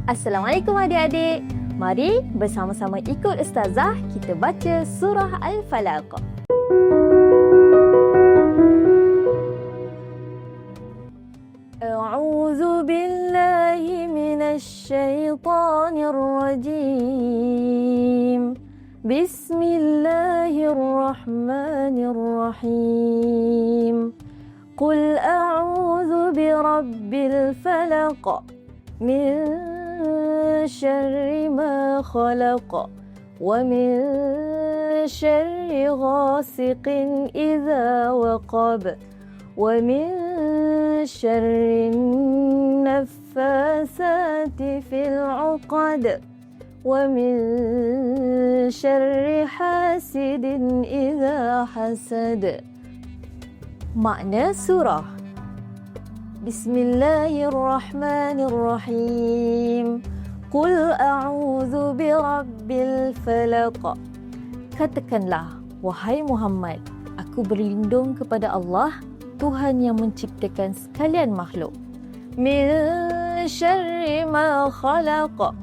Assalamualaikum adik-adik. Mari bersama-sama ikut Ustazah kita baca surah Al-Falaq. A'udzu billahi minasy syaithanir rajim. Bismillahirrahmanirrahim. Qul a'udzu birabbil falaq min syarri ma khalaq wa min syarri ghasiqin idza waqab wa min syarri naffasati fil 'uqad wa min syarri hasidin idza hasad. Makna surah. Bismillahirrahmanirrahim. Qul a'udzu birabbil falaq. Katakanlah, wahai Muhammad, aku berlindung kepada Allah, Tuhan yang menciptakan sekalian makhluk. Min syarri ma khalaq.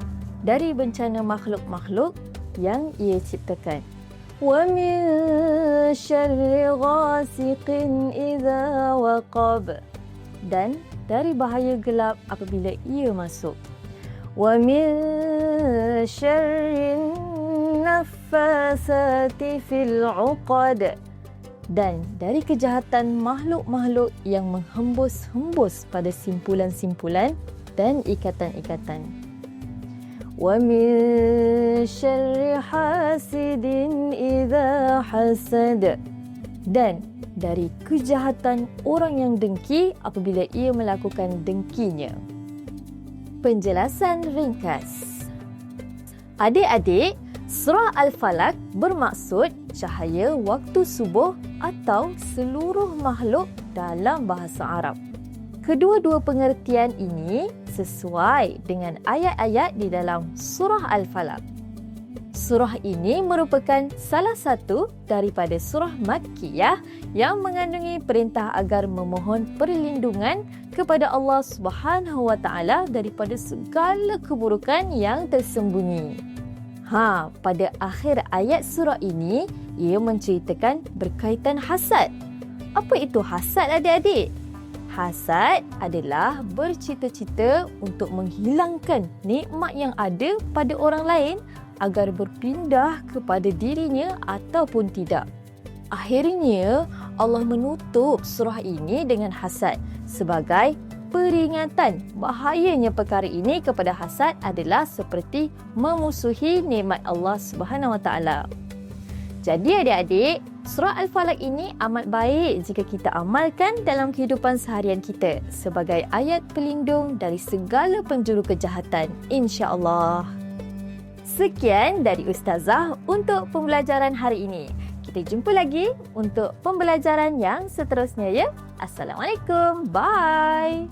Dari bencana makhluk-makhluk yang ia ciptakan. Wa min syarri ghasiqin idza waqab. Dan dari bahaya gelap apabila ia masuk. Wa min syarrin naffasati fil 'uqad. Dan dari kejahatan makhluk-makhluk yang menghembus-hembus pada simpulan-simpulan dan ikatan-ikatan. Wa min syarri hasidin idza hasad. Dan dari kejahatan orang yang dengki apabila ia melakukan dengkinya. Penjelasan ringkas. Adik-adik, surah Al-Falaq bermaksud cahaya waktu subuh atau seluruh makhluk dalam bahasa Arab. Kedua-dua pengertian ini sesuai dengan ayat-ayat di dalam surah Al-Falaq. Surah ini merupakan salah satu daripada surah Makkiyah yang mengandungi perintah agar memohon perlindungan kepada Allah Subhanahu wa taala daripada segala keburukan yang tersembunyi. Pada akhir ayat surah ini ia menceritakan berkaitan hasad. Apa itu hasad adik-adik? Hasad adalah bercita-cita untuk menghilangkan nikmat yang ada pada orang lain agar berpindah kepada dirinya ataupun tidak. Akhirnya, Allah menutup surah ini dengan hasad sebagai peringatan bahayanya perkara ini kepada hasad adalah seperti memusuhi nikmat Allah Subhanahu Wa Taala. Jadi adik-adik, surah Al-Falaq ini amat baik jika kita amalkan dalam kehidupan seharian kita sebagai ayat pelindung dari segala penjuru kejahatan, insya-Allah. Sekian dari Ustazah untuk pembelajaran hari ini. Kita jumpa lagi untuk pembelajaran yang seterusnya ya. Assalamualaikum. Bye.